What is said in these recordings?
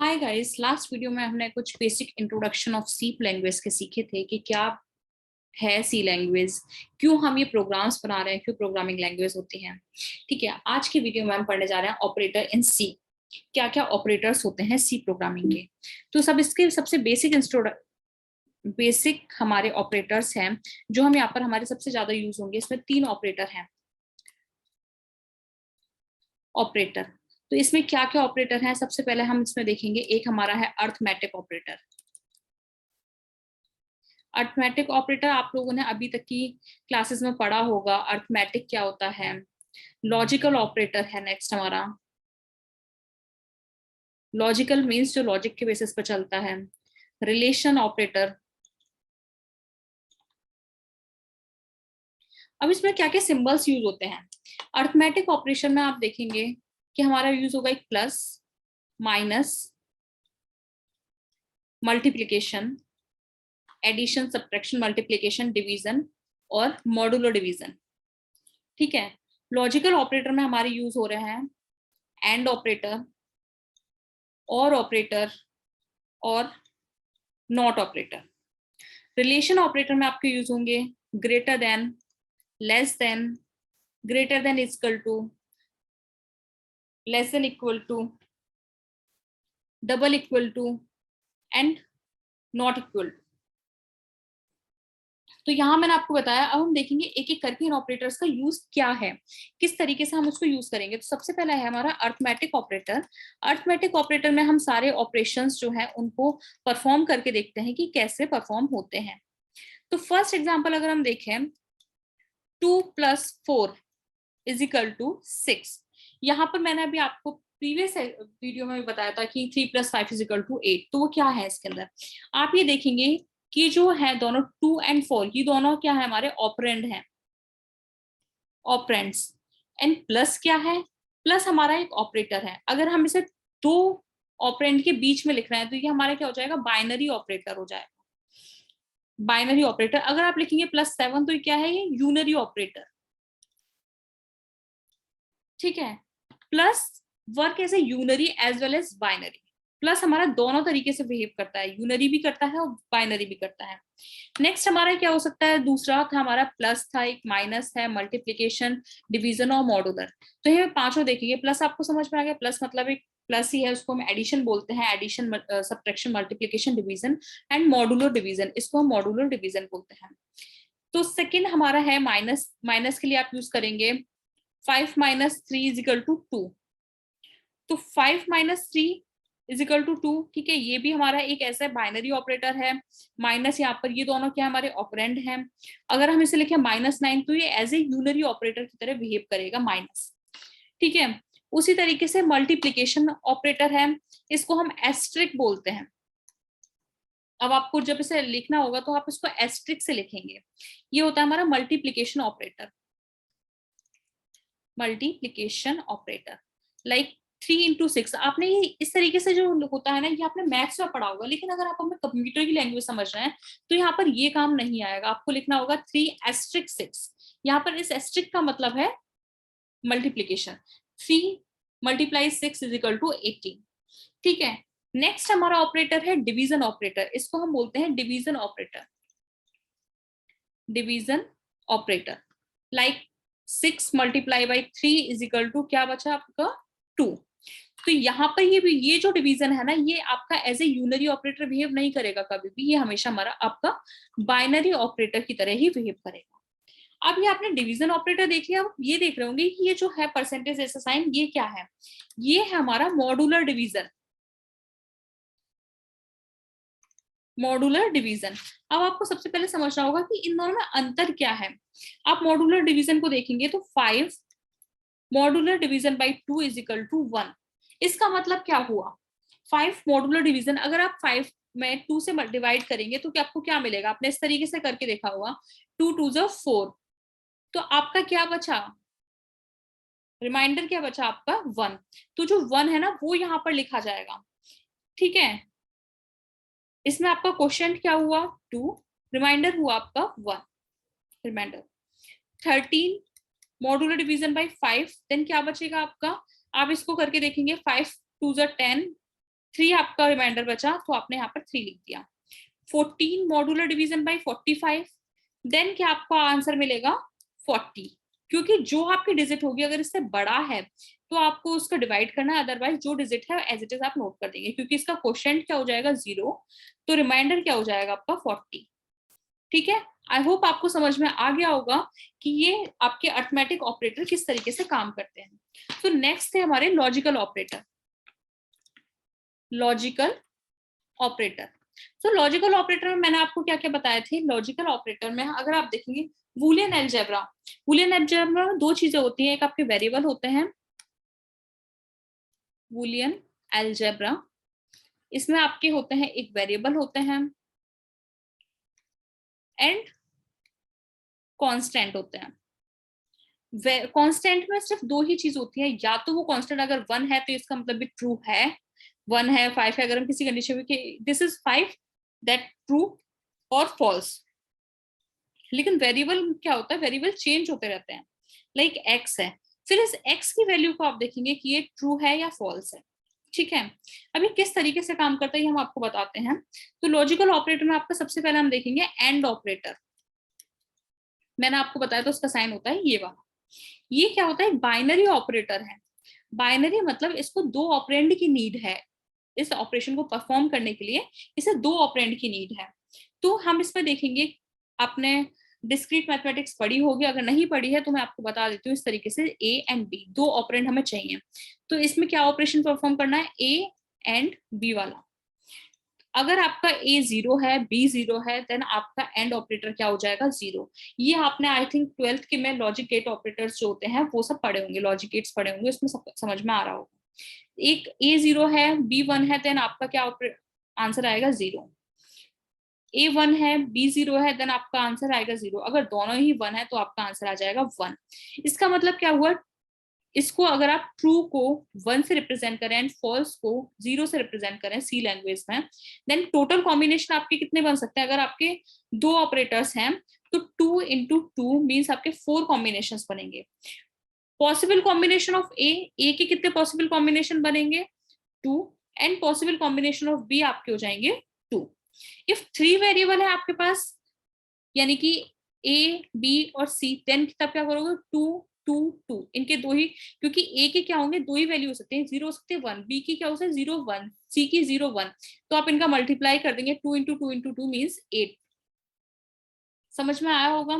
Hi guys, last video में हमने कुछ basic introduction of C language के सीखे थे कि क्या है सी लैंग्वेज, क्यों हम ये प्रोग्राम्स बना रहे हैं, क्यों प्रोग्रामिंग लैंग्वेज होती हैं। ठीक है, आज की वीडियो में हम पढ़ने जा रहे हैं ऑपरेटर इन सी। क्या क्या ऑपरेटर्स होते हैं सी प्रोग्रामिंग के। तो सब इसके सबसे बेसिक हमारे ऑपरेटर्स हैं जो हम यहाँ पर हमारे सबसे ज्यादा यूज होंगे। इसमें 3 ऑपरेटर हैं। ऑपरेटर, तो इसमें क्या क्या ऑपरेटर हैं, सबसे पहले हम इसमें देखेंगे। एक हमारा है अर्थमेटिक ऑपरेटर। अर्थमेटिक ऑपरेटर आप लोगों ने अभी तक की क्लासेस में पढ़ा होगा। अर्थमेटिक क्या होता है। लॉजिकल ऑपरेटर है नेक्स्ट हमारा। लॉजिकल मीन्स जो लॉजिक के बेसिस पर चलता है। Relation operator. अब इसमें क्या क्या सिंबल्स यूज होते हैं। अर्थमेटिक ऑपरेशन में आप देखेंगे कि हमारा यूज होगा एक plus, minus, multiplication, addition, subtraction, multiplication, division और मॉडुलो डिवीजन। ठीक है, लॉजिकल ऑपरेटर में हमारे यूज हो रहे हैं एंड ऑपरेटर, और ऑपरेटर और नॉट ऑपरेटर। रिलेशन ऑपरेटर में आपके यूज होंगे greater than, less than, greater than equal to, less than equal to, double equal to and not equal to. तो यहां मैंने आपको बताया। अब हम देखेंगे एक एक करके इन ऑपरेटर्स का यूज क्या है, किस तरीके से हम उसको यूज करेंगे। तो सबसे पहला है हमारा अर्थमेटिक ऑपरेटर। अर्थमेटिक ऑपरेटर में हम सारे ऑपरेशंस जो है उनको परफॉर्म करके देखते हैं कि कैसे परफॉर्म होते हैं। तो फर्स्ट एग्जांपल अगर हम देखें, 2+4 इज इक्वल टू 6। यहाँ पर मैंने अभी आपको प्रीवियस वीडियो में बताया था कि 3+5 इज इक्वल टू 8। तो वो क्या है इसके अंदर, आप ये देखेंगे कि जो है दोनों 2 और 4 ये दोनों क्या है, हमारे ऑपरेंड हैं, ऑपरेंड्स। एंड प्लस क्या है, प्लस हमारा एक ऑपरेटर है। अगर हम इसे दो ऑपरेंड के बीच में लिख रहे हैं तो ये हमारा क्या हो जाएगा, बाइनरी ऑपरेटर हो जाएगा। बाइनरी ऑपरेटर अगर आप लिखेंगे +7 तो ये क्या है, ये यूनरी ऑपरेटर। ठीक है, plus work as a unary as well as binary. Plus हमारा दोनों तरीके से बिहेव करता है, यूनरी भी करता है और बाइनरी भी करता है। नेक्स्ट हमारा क्या हो सकता है, दूसरा था हमारा प्लस था, एक माइनस है, मल्टीप्लीकेशन, डिवीजन और मॉडुलर। तो ये पांचों देखेंगे। प्लस आपको समझ में आ गया, प्लस मतलब एक प्लस ही है, उसको हम एडिशन बोलते हैं। Addition, subtraction, multiplication, division and modular division, इसको हम मॉडुलर डिवीजन बोलते हैं। तो सेकेंड हमारा है माइनस। माइनस के लिए आप यूज करेंगे 5 - 3 इज इक्वल टू 2। तो 5 - 3 इज इक्वल टू 2। ठीक है, ये भी हमारा एक ऐसा बाइनरी ऑपरेटर है। माइनस यहाँ पर ये दोनों क्या हमारे ऑपरेंड हैं। अगर हम इसे लिखें -9 तो ये एज ए यूनरी ऑपरेटर की तरह बिहेव करेगा, माइनस। ठीक है, उसी तरीके से मल्टीप्लीकेशन ऑपरेटर है, इसको हम एस्ट्रिक बोलते हैं। अब आपको जब इसे लिखना होगा तो आप इसको एस्ट्रिक से लिखेंगे। ये होता है हमारा multiplication operator. Multiplication operator like 3 × 6। आपने ये इस तरीके से जो होता है ना, ये आपने मैथ्स में पढ़ा होगा, लेकिन अगर आप हमें कंप्यूटर की लैंग्वेज समझ रहे हैं तो यहाँ पर ये काम नहीं आएगा। आपको लिखना होगा 3*6। यहाँ पर इस एस्ट्रिक का मतलब है मल्टीप्लीकेशन। 3 × 6 is equal to 18। ठीक है, नेक्स्ट हमारा ऑपरेटर है डिवीजन ऑपरेटर। इसको हम बोलते हैं division operator. Division operator like 6 × 3 is equal to क्या बचा आपका, 2। तो यहाँ पर ये जो डिवीजन है ना, ये आपका as a unary operator behave नहीं करेगा कभी भी। ये हमेशा हमारा आपका बाइनरी ऑपरेटर की तरह ही बिहेव करेगा। अब ये आपने डिवीजन ऑपरेटर देख लिया। अब ये देख रहे होंगे कि ये जो है परसेंटेज ऐसा साइन, ये क्या है, ये है हमारा मॉडुलर डिवीजन। Modular division. अब आपको सबसे पहले समझना होगा कि इन दोनों में अंतर क्या है। आप मॉडुलर डिवीजन को देखेंगे तो 5 modular division by 2 is equal to 1। इसका मतलब क्या हुआ, 5 मॉडुलर डिवीजन अगर आप 5 में 2 से डिवाइड करेंगे तो क्या आपको क्या मिलेगा, आपने इस तरीके से करके देखा होगा, 2 2 ज़ा 4। तो आपका क्या बचा, रिमाइंडर क्या बचा आपका 1। तो जो 1 है ना वो यहाँ पर लिखा जाएगा। ठीक है, इसमें आपका क्वेश्चन क्या हुआ, 2, रिमाइंडर हुआ आपका 1। Reminder 13 modular division by 5, then क्या बचेगा आपका, आप इसको करके देखेंगे 5 2 ज़ा 10, 3 आपका रिमाइंडर बचा, तो आपने यहाँ पर 3 लिख दिया। 14 मॉड्यूलर डिवीजन बाई 45, देन क्या आपका आंसर मिलेगा 40, क्योंकि जो आपकी डिजिट होगी अगर इससे बड़ा है तो आपको उसका डिवाइड करना है, अदरवाइज जो डिजिट है एज इट इज आप नोट कर देंगे, क्योंकि इसका क्वोशिएंट क्या हो जाएगा 0, तो रिमाइंडर क्या हो जाएगा आपका 40। ठीक है, आई होप आपको समझ में आ गया होगा कि ये आपके अरिथमेटिक ऑपरेटर किस तरीके से काम करते हैं। तो नेक्स्ट है हमारे लॉजिकल ऑपरेटर। लॉजिकल ऑपरेटर, तो लॉजिकल ऑपरेटर में मैंने आपको क्या क्या बताए थे। लॉजिकल ऑपरेटर में अगर आप देखेंगे बूलियन अलजेब्रा, बूलियन अलजेब्रा में दो चीजें होती हैं, एक आपके वेरिएबल होते हैं, बूलियन अलजेब्रा, इसमें आपके होते हैं एक वेरिएबल होते हैं एंड कांस्टेंट होते हैं। कांस्टेंट में सिर्फ दो ही चीज होती है, या तो वो कांस्टेंट अगर 1 है तो इसका मतलब भी ट्रू है, 1 है, 5 है, अगर हम किसी कंडीशन में कि दिस इज 5 दैट ट्रू और फॉल्स। लेकिन वेरिएबल क्या होता है, वेरिएबल चेंज होते रहते हैं, लाइक एक्स है, फिर इस एक्स की वैल्यू को आप देखेंगे कि ये ट्रू है या फॉल्स है। ठीक है, अभी किस तरीके से काम करता है ये हम आपको बताते हैं। तो लॉजिकल ऑपरेटर में आपका सबसे पहले हम देखेंगे एंड ऑपरेटर। मैंने आपको बताया तो उसका साइन होता है ये वाला। ये क्या होता है, बाइनरी ऑपरेटर है। बाइनरी मतलब इसको दो ऑपरेंड की नीड है, इस ऑपरेशन को परफॉर्म करने के लिए इसे दो ऑपरेंड की नीड है। तो हम इसमें देखेंगे, आपने डिस्क्रीट मैथमेटिक्स पढ़ी होगी, अगर नहीं पढ़ी है तो मैं आपको बता देती हूँ इस तरीके से, ए एंड बी दो ऑपरेंड हमें चाहिए। तो इसमें क्या ऑपरेशन परफॉर्म करना है, ए एंड बी वाला। अगर आपका ए 0 है, बी 0 है, देन आपका एंड ऑपरेटर क्या हो जाएगा 0। ये आपने आई थिंक 12th के में लॉजिक गेट ऑपरेटर्स जो होते हैं वो सब पढ़े होंगे, लॉजिक गेट्स पढ़े होंगे, उसमें सब समझ में आ रहा होगा। एक ए 0 है, बी 1 है, देन आपका क्या आंसर आएगा 0। ए 1 है, बी 0 है, देन आपका आंसर आएगा 0। अगर दोनों ही 1 है तो आपका आंसर आ जाएगा 1। इसका मतलब क्या हुआ, इसको अगर आप ट्रू को 1 से रिप्रेजेंट करें एंड फॉल्स को 0 से रिप्रेजेंट करें सी लैंग्वेज में, देन टोटल कॉम्बिनेशन आपके कितने बन सकते हैं। अगर आपके दो ऑपरेटर्स हैं तो 2 इंटू 2 मीन्स आपके 4 कॉम्बिनेशन बनेंगे। पॉसिबल कॉम्बिनेशन ऑफ ए के कितने पॉसिबल कॉम्बिनेशन बनेंगे 2, and possible combination of B आपके हो जाएंगे 2। इफ 3 वेरिएबल है आपके पास, यानी कि ए बी और सी, देन तब क्या करोगे 2 2 2, इनके दो ही, क्योंकि ए के क्या होंगे दो ही वैल्यू हो सकते हैं, 0 हो सकते हैं 1, बी की क्या हो सकते हैं 0 1, सी की 0 1, तो आप इनका मल्टीप्लाई कर देंगे 2 इंटू 2 इंटू 2 मीन्स 8। समझ में आया होगा।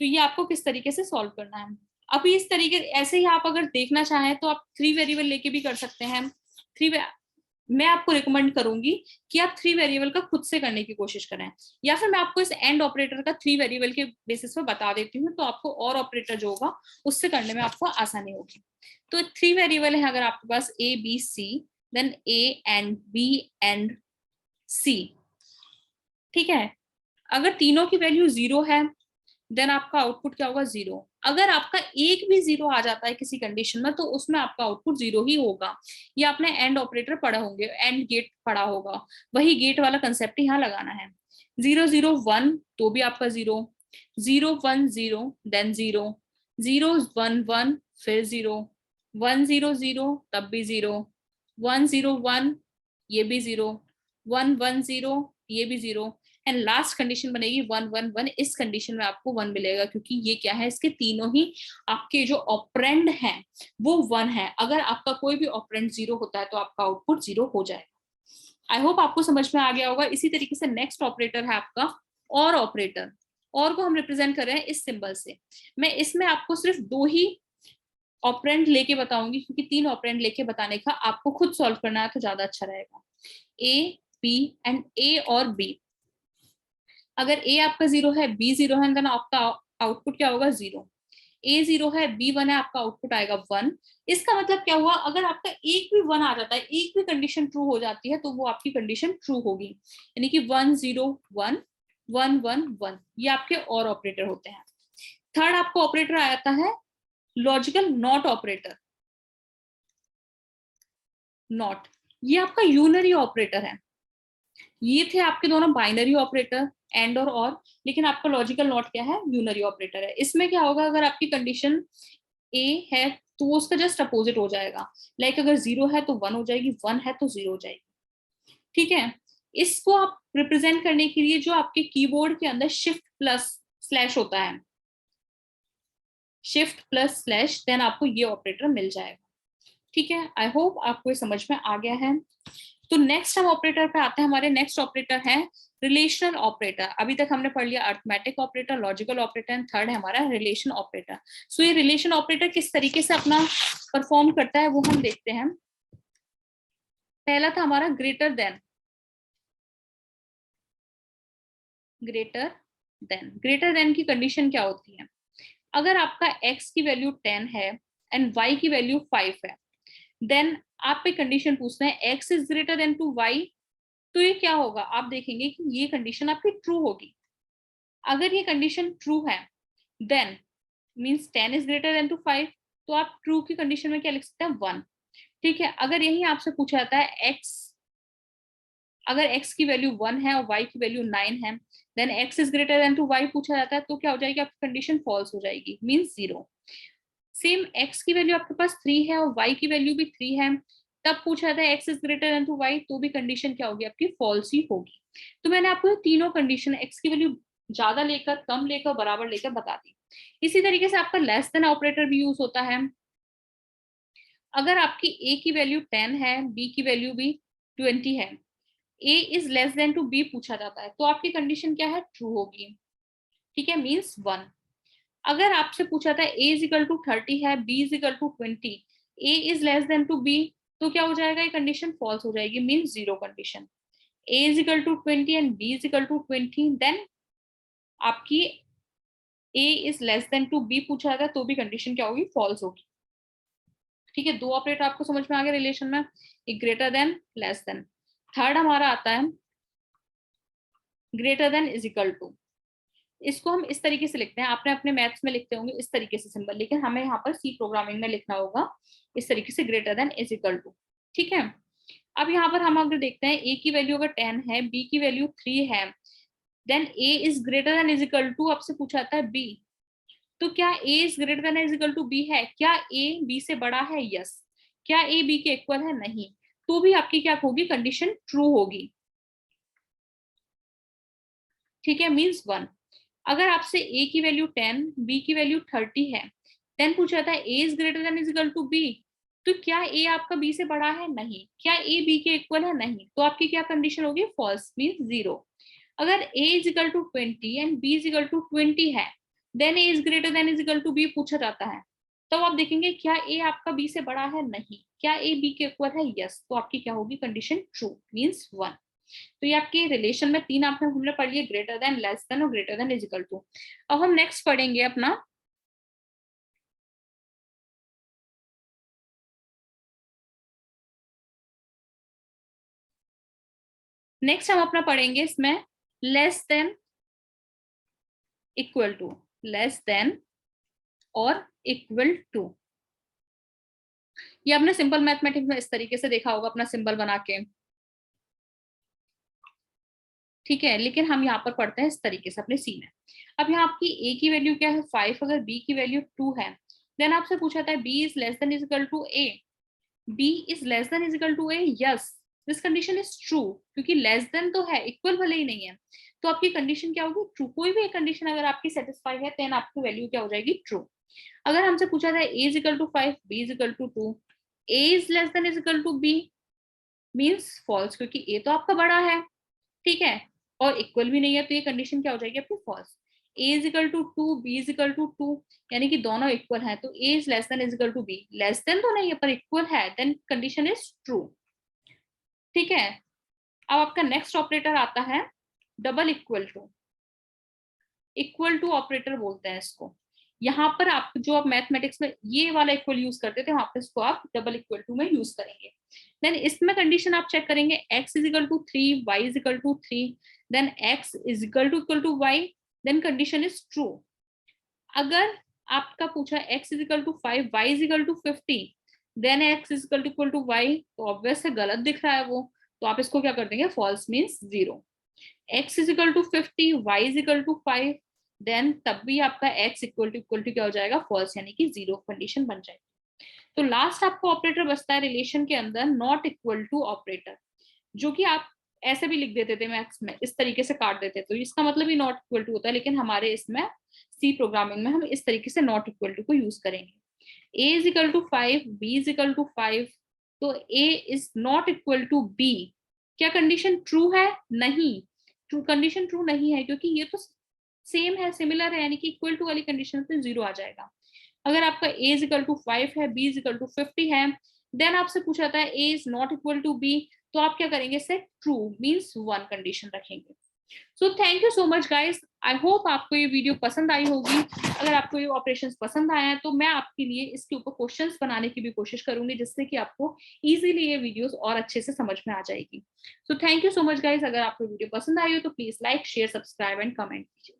तो ये आपको किस तरीके से सॉल्व करना है। अभी इस तरीके ऐसे ही आप अगर देखना चाहें तो आप 3 वेरिएबल लेके भी कर सकते हैं। मैं आपको रिकमेंड करूंगी कि आप 3 वेरिएबल का खुद से करने की कोशिश करें, या फिर मैं आपको इस एंड ऑपरेटर का 3 वेरिएबल के बेसिस पे बता देती हूँ, तो आपको और ऑपरेटर जो होगा उससे करने में आपको आसानी होगी। तो 3 वेरिएबल है अगर आपके पास A B C, then A and B and C. ठीक है, अगर तीनों की वैल्यू 0 है देन आपका आउटपुट क्या होगा 0। अगर आपका एक भी 0 आ जाता है किसी कंडीशन में तो उसमें आपका आउटपुट 0 ही होगा। ये आपने एंड ऑपरेटर पढ़ा होंगे, एंड गेट पढ़ा होगा, वही गेट वाला कंसेप्ट यहाँ लगाना है। 0 0 1 तो भी आपका 0, 0 1 0 देन 0, 0 1 1 फिर 0, 1 0 0 तब भी 0, 1 0 1 ये भी 0, 1 1 0 ये भी 0, एंड लास्ट कंडीशन बनेगी 1 1 1। इस कंडीशन में आपको 1 मिलेगा, क्योंकि ये क्या है, इसके तीनों ही आपके जो ऑपरेंड हैं वो 1 है। अगर आपका कोई भी ऑपरेंड 0 होता है तो आपका आउटपुट 0 हो जाएगा। आई होप आपको समझ में आ गया होगा। इसी तरीके से नेक्स्ट ऑपरेटर है आपका और ऑपरेटर। और को हम रिप्रेजेंट कर रहे हैं इस सिंबल से। मैं इसमें आपको सिर्फ 2 ही ऑपरेंड लेके बताऊंगी, क्योंकि 3 ऑपरेंड लेके बताने का आपको खुद सॉल्व करना है तो ज्यादा अच्छा रहेगा। ए बी एंड ए और बी, अगर ए आपका 0 है, बी 0 है, देन आपका आउटपुट क्या होगा 0। ए 0 है, बी 1 है, आपका आउटपुट आएगा 1। इसका मतलब क्या हुआ, अगर आपका एक भी 1 आ जाता है, एक भी कंडीशन ट्रू हो जाती है तो वो आपकी कंडीशन ट्रू होगी, यानी कि 1 0 1 1 1 1। ये आपके और ऑपरेटर होते हैं। थर्ड आपका ऑपरेटर आता है लॉजिकल नॉट ऑपरेटर। नॉट, ये आपका यूनरी ऑपरेटर है। ये थे आपके दोनों बाइनरी ऑपरेटर एंड और, लेकिन आपका लॉजिकल नॉट क्या है, यूनरी ऑपरेटर है। इसमें क्या होगा, अगर आपकी कंडीशन ए है तो वो उसका जस्ट अपोजिट हो जाएगा। लाइक अगर 0 है तो 1 हो जाएगी, 1 है तो 0 हो जाएगी। ठीक है, इसको आप रिप्रेजेंट करने के लिए जो आपके कीबोर्ड के अंदर शिफ्ट प्लस स्लैश होता है, शिफ्ट प्लस स्लैश, देन आपको ये ऑपरेटर मिल जाएगा। ठीक है, आई होप आपको ये समझ में आ गया है। तो नेक्स्ट हम ऑपरेटर पे आते हैं। हमारे नेक्स्ट ऑपरेटर है रिलेशनल ऑपरेटर। अभी तक हमने पढ़ लिया arithmetic operator, logical operator, and third है हमारा रिलेशन ऑपरेटर। सो ये रिलेशन ऑपरेटर किस तरीके से अपना परफॉर्म करता है वो हम देखते हैं। पहला था हमारा ग्रेटर देन। ग्रेटर देन की कंडीशन क्या होती है? अगर आपका x की वैल्यू 10 है एंड y की वैल्यू 5 है, देन आप एक कंडीशन पूछते हैं x is greater than to y, तो ये क्या होगा? आप देखेंगे कि ये कंडीशन आपकी ट्रू होगी। अगर ये कंडीशन ट्रू है then means 10 is greater than to 5, तो आप ट्रू की कंडीशन में क्या लिख सकते हैं? 1। ठीक है, अगर यही आपसे पूछा जाता है अगर x की वैल्यू 1 है और y की वैल्यू 9 है, then x is greater than to y पूछा जाता है, तो क्या हो जाएगी? आपकी कंडीशन फॉल्स हो जाएगी, मींस 0। सेम x की वैल्यू आपके पास 3 है और y की वैल्यू भी 3 है, तब पूछा जाता है x is greater than to y, तो भी कंडीशन क्या होगी? आपकी फॉल्स ही होगी। तो मैंने आपको ये तीनों कंडीशन x की वैल्यू ज्यादा लेकर, कम लेकर, बराबर लेकर बता दी। इसी तरीके से आपका लेस देन ऑपरेटर भी यूज होता है। अगर आपकी a की वैल्यू 10 है, b की वैल्यू भी 20 है, a is less than to b पूछा जाता है, तो आपकी कंडीशन क्या है? ट्रू होगी। ठीक है, मींस 1। अगर आपसे पूछा था a इज इक्वल टू 30 है, b is equal to 20, a is less than to b, तो क्या हो जाएगा? ये कंडीशन फॉल्स हो जाएगी, means 0 condition. a is equal to 20 and b is equal to 20, then आपकी a is less than to b पूछा जाता है, तो भी कंडीशन क्या होगी? फॉल्स होगी। ठीक है, दो ऑपरेटर आपको समझ में आ गया रिलेशन में, एक greater than, less than. Third हमारा आता है greater than is equal to. इसको हम इस तरीके से लिखते हैं, आपने अपने मैथ्स में लिखते होंगे इस तरीके से सिंबल, लेकिन हमें यहाँ पर सी प्रोग्रामिंग में लिखना होगा इस तरीके से, greater than is equal to. ठीक है, अब यहाँ पर हम अगर देखते हैं a की वैल्यू अगर 10 है, b की वैल्यू 3 है, then a is greater than is equal to, आपसे पूछा जाता है b, तो क्या a is greater than is equal to b है? क्या a b से बड़ा है? यस। क्या a b के इक्वल है? नहीं। तो भी आपकी क्या होगी? कंडीशन ट्रू होगी। ठीक है, मींस 1। अगर आपसे a की वैल्यू 10, b की वैल्यू 30 है, देन पूछा जाता है a is greater than is equal to b, तो क्या a आपका b से बड़ा है? नहीं। क्या a b के इक्वल है? नहीं। तो आपकी क्या कंडीशन होगी? False, means 0। अगर a is equal to 20 and b is equal to 20 है, then a is greater than is equal to b पूछा जाता है, तो आप देखेंगे क्या a आपका b से बड़ा है? नहीं। क्या a b के इक्वल है? यस। तो आपकी क्या होगी कंडीशन? True, means 1। तो ये आपके रिलेशन में तीन आपने हमने पढ़ लिए, ग्रेटर देन, लेस देन और greater than is equal to. अब हम नेक्स्ट पढ़ेंगे अपना हम अपना पढ़ेंगे इसमें less than, equal to, less than और इक्वल टू। ये आपने सिंपल मैथमेटिक्स में इस तरीके से देखा होगा, अपना सिंबल बना के। ठीक है, लेकिन हम यहाँ पर पढ़ते हैं इस तरीके से अपने सी में। अब यहाँ आपकी a की वैल्यू क्या है? 5। अगर b की वैल्यू 2 है, देन आपसे पूछा था b is less than is equal to a, b is less than is equal to a, yes, this condition is true, क्योंकि लेस देन तो है, इक्वल भले ही नहीं है, तो आपकी कंडीशन क्या होगी? ट्रू। कोई भी एक कंडीशन अगर आपकी सेटिस्फाई है, देन आपकी वैल्यू क्या हो जाएगी? ट्रू। अगर हमसे पूछा था a is equal to 5, b is equal to 2, a is less than is equal to b, means false, क्योंकि a तो आपका बड़ा है, ठीक है, और इक्वल भी नहीं है, तो ये कंडीशन क्या हो जाएगी आपकी? False. a is equal to 2, b is equal to 2, यानी कि दोनों इक्वल हैं, तो a is less than is equal to b, less than तो नहीं है पर इक्वल है, देन कंडीशन इज ट्रू। ठीक है, अब आपका नेक्स्ट ऑपरेटर आता है double equal to. Equal to operator बोलते हैं इसको। यहाँ पर आप जो आप मैथमेटिक्स में ये वाला इक्वल यूज करते थे, वहां पर इसको आप डबल इक्वल टू में यूज करेंगे। देन इसमें कंडीशन आप चेक करेंगे, x is equal to 3, y is equal to 3, then x is equal to y, then condition is true. अगर आपका पूछा x is equal to 5, y is equal to 50, then x is equal to y, तो obvious है गलत दिख रहा है वो, तो आप इसको क्या कर देंगे? False, means 0। x is equal to 50, y is equal to 5, then तब भी आपका x इक्वल टू क्या हो जाएगा? फॉल्स, यानी कि 0 कंडीशन बन जाएगी। तो लास्ट आपको ऑपरेटर बचता है रिलेशन के अंदर नॉट इक्वल टू ऑपरेटर, जो कि आप ऐसे भी लिख देते थे मैथ्स में, इस तरीके से काट देते, तो इसका मतलब ही नॉट इक्वल टू होता है, लेकिन हमारे इसमें सी प्रोग्रामिंग में हम इस तरीके से नॉट इक्वल टू को यूज करेंगे। a is equal to 5, b is equal to 5, तो a is not equal to b। क्या कंडीशन ट्रू है? नहीं, ट्रू कंडीशन ट्रू नहीं है, क्योंकि ये तो सेम है, सिमिलर है, यानी कि इक्वल टू वाली कंडीशन पे 0 आ जाएगा। अगर आपका a इज इक्वल टू 5 है, b इज इक्वल टू 50 है, देन आपसे पूछा था a is not equal to b, तो आप क्या करेंगे? सेट ट्रू मींस 1 कंडीशन रखेंगे। So thank you so much guys, I hope आपको ये वीडियो पसंद आई होगी। अगर आपको ये ऑपरेशंस पसंद आया है तो मैं आपके लिए इसके ऊपर क्वेश्चंस बनाने की भी कोशिश करूंगी, जिससे कि आपको इजीली ये वीडियोस और अच्छे से समझ में आ जाएगी। So thank you so much guys, अगर आपको वीडियो पसंद आई हो तो please like, share, subscribe and comment कीजिए।